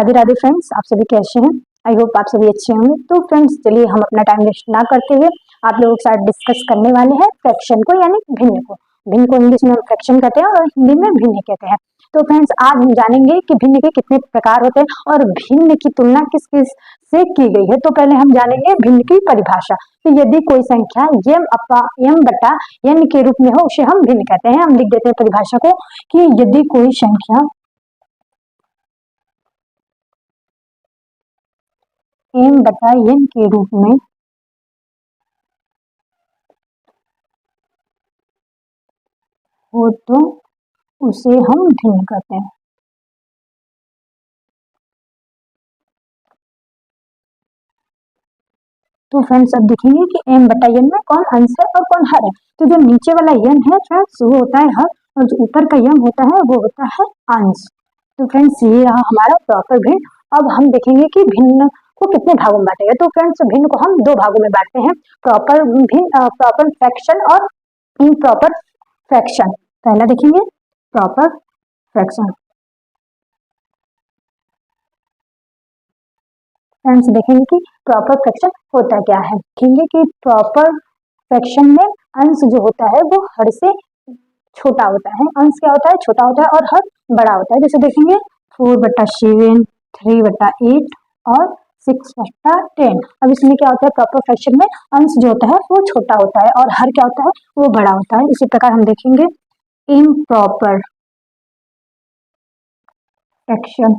Radhe Radhe friends, आप सभी कैसे हैं? आई होप आप सभी अच्छे होंगे। तो फ्रेंड्स चलिए हम अपना टाइम वेस्ट ना करते हुए आप लोगों के साथ डिस्कस करने वाले हैं फ्रैक्शन को, यानी भिन्न को। भिन्न को इंग्लिश में हम फ्रैक्शन कहते हैं और हिंदी में भिन्न कहते हैं। तो फ्रेंड्स आज हम जानेंगे कि भिन्न के कितने प्रकार होते हैं और भिन्न की तुलना किस किस से की गई है। तो पहले हम जानेंगे भिन्न की परिभाषा। तो यदि कोई संख्या m बटा n के रूप में हो उसे हम भिन्न कहते हैं। हम लिख देते हैं परिभाषा को कि यदि कोई संख्या m बटा n के रूप में हो तो उसे हम भिन्न कहते हैं। तो फ्रेंड्स अब देखेंगे कि m बटा n में कौन अंश है और कौन हर है। तो जो नीचे वाला n है फ्रेंड्स वो होता है हर, और जो ऊपर का m होता है वो होता है अंश। तो फ्रेंड्स ये रहा हमारा प्रॉपर भिन्न। अब हम देखेंगे कि भिन्न को कितने भागों में बांटेंगे। तो फ्रेंड्स भिन्न को हम दो भागों में बांटते हैं, प्रॉपर भिन्न, प्रॉपर फ्रैक्शन और इम्प्रॉपर फ्रैक्शन। पहला देखेंगे प्रॉपर फ्रैक्शन। फ्रेंड्स देखेंगे कि प्रॉपर फ्रैक्शन होता क्या है। देखेंगे कि प्रॉपर फ्रैक्शन में अंश जो होता है वो हर से छोटा होता है। अंश क्या होता है? छोटा होता है और हर बड़ा होता है। जैसे देखेंगे 4/7, 3/8 और 6/10। अब इसमें क्या होता है? प्रॉपर फ्रैक्शन में अंश जो होता है वो छोटा होता है और हर क्या होता है? वो बड़ा होता है। इसी प्रकार हम देखेंगे इम्प्रॉपर फ्रैक्शन।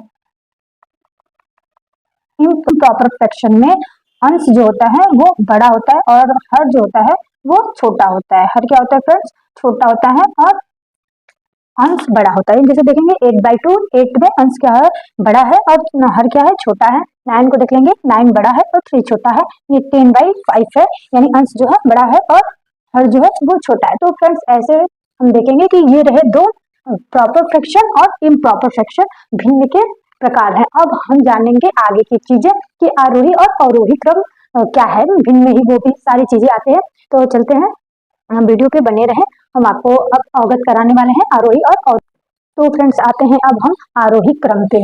इम्प्रॉपर फ्रैक्शन में अंश जो होता है वो बड़ा होता है और हर जो होता है वो छोटा होता है। हर क्या होता है फ्रेंड्स? छोटा होता है और अंश बड़ा होता है। जैसे देखेंगे 8/2, 8 में अंश क्या है? बड़ा है और हर क्या है? छोटा है। 9 को देख लेंगे, 9 बड़ा है और 3 छोटा है। ये 10/5 है, यानी अंश जो है बड़ा है और हर जो है वो छोटा है। तो फ्रेंड्स ऐसे हम देखेंगे कि ये रहे दो प्रॉपर फ्रैक्शन और इम्प्रॉपर फ्रैक्शन भिन्न के प्रकार हैं। अब हम जानेंगे आगे की चीजें कि आरोही और अवरोही क्रम क्या है। भिन्न में ही वो भी सारी चीजें आते हैं। तो चलते हैं, वीडियो पे बने रहें, हम आपको अब अवगत कराने वाले हैं आरोही और अवरोही। तो फ्रेंड्स आते हैं अब हम आरोही क्रम पे।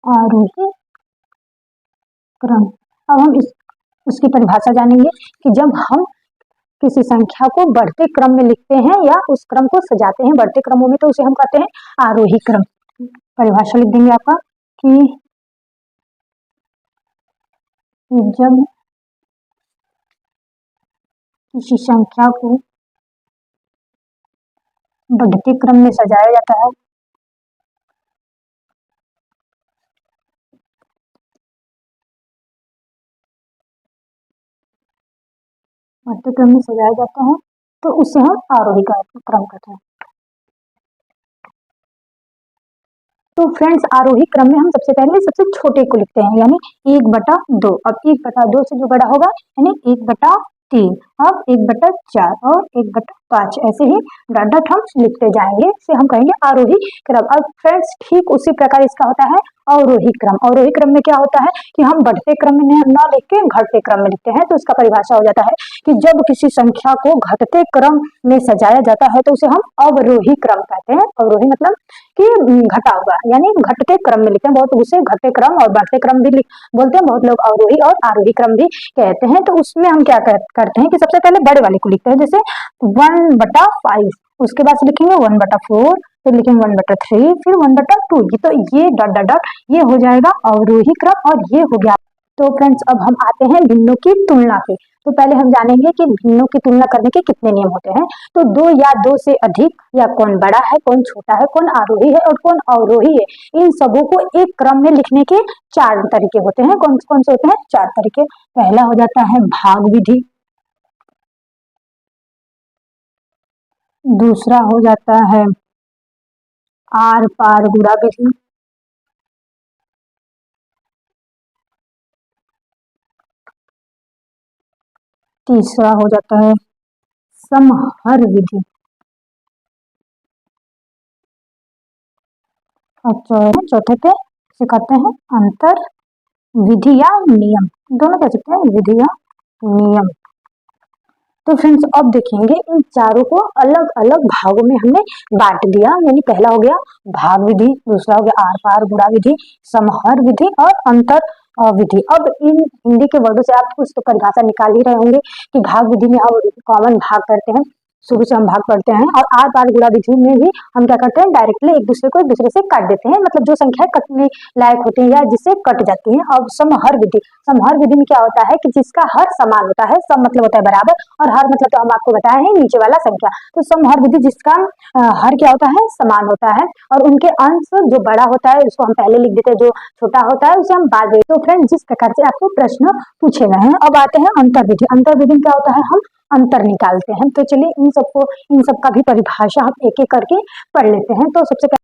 आरोही क्रम, अब हम उसकी परिभाषा जानेंगे कि जब हम किसी संख्या को बढ़ते क्रम में लिखते हैं या उस क्रम को सजाते हैं बढ़ते क्रमों में, तो उसे हम कहते हैं आरोही क्रम। परिभाषा लिख देंगे आपका कि जब किसी संख्या को बढ़ते क्रम में सजाया जाता है बढ़ते क्रम में सजाया जाता है तो उसे हम आरोही क्रम कहते हैं। तो फ्रेंड्स आरोही क्रम में हम सबसे पहले सबसे छोटे को लिखते हैं, यानी 1/2। अब 1/2 से जो बड़ा होगा यानी 1/3, अब 1/4 और 1/5, ऐसे ही डॉट डॉट हम लिखते जाएंगे। इसे हम कहेंगे आरोही क्रम। अब फ्रेंड्स ठीक उसी प्रकार इसका होता है अवरोही क्रम। अवरोही क्रम में क्या होता है कि हम बढ़ते क्रम में न लिख के घटते क्रम में लिखते हैं। तो इसका परिभाषा हो जाता है कि जब किसी संख्या को घटते क्रम में सजाया जाता है तो उसे हम अवरोही क्रम कहते हैं। अवरोही मतलब कि घटा हुआ, यानी घटते क्रम में लिखते हैं। बहुत उसे घटते क्रम और बढ़ते क्रम भी बोलते हैं, बहुत लोग अवरोही और आरोही क्रम भी कहते हैं। तो उसमें हम क्या करते हैं कि सबसे पहले बड़े वाले को लिखते हैं, जैसे 1/5, उसके बाद लिखेंगे 1/4, फिर लिखेंगे 1/3, फिर 1/2। तो ये डॉट डॉट डॉट ये हो जाएगा अवरोही क्रम और ये हो गया। तो फ्रेंड्स अब हम आते हैं भिन्नों की तुलना पे। तो पहले हम जानेंगे कि भिन्नों की तुलना करने के कितने नियम होते हैं। तो 2 या 2 से अधिक, या कौन बड़ा है, कौन छोटा है, कौन आरोही है और कौन अवरोही है, इन सबों को एक क्रम में लिखने के 4 तरीके होते हैं। कौन कौन से होते हैं? 4 तरीके। पहला हो जाता है भाग विधि, दूसरा हो जाता है आर पार गुणा विधि, तीसरा हो जाता है समहर विधि, और चौथे पे सिखाते हैं अंतर विधि या नियम। दोनों कह सकते हैं, विधि या नियम। तो फ्रेंड्स अब देखेंगे इन चारों को अलग अलग भागों में हमने बांट दिया, यानी पहला हो गया भाग विधि, दूसरा हो गया आर पार गुणा विधि, समहर विधि और अंतर विधि। अब इन हिंदी के वर्डों से आप कुछ तो परिभाषा निकाल ही रहे होंगे कि भाग विधि में हम कॉमन भाग करते हैं, शुरू से हम भाग पढ़ते हैं, और आर पार गुणा विधि में भी हम क्या करते हैं, डायरेक्टली एक दूसरे को एक दूसरे से काट देते हैं, मतलब जो संख्या कटने लायक होती है या जिससे कट जाती है। अब समहर विधि, समहर विधि में क्या होता है कि जिसका हर समान होता है, सम मतलब होता है बराबर और हर मतलब तो हम आपको बताए हैं नीचे वाला संख्या, तो समहर विधि जिसका हर क्या होता है, समान होता है और उनके अंश जो बड़ा होता है उसको हम पहले लिख देते हैं, जो छोटा होता है उसे हम बाद में। तो फ्रेंड जिस प्रकार से आपको प्रश्न पूछे गए हैं, अब आते हैं अंतर विधि। अंतर विधि में क्या होता है, हम अंतर निकालते हैं। तो चलिए इन सब का भी परिभाषा हम एक एक करके पढ़ लेते हैं। तो सबसे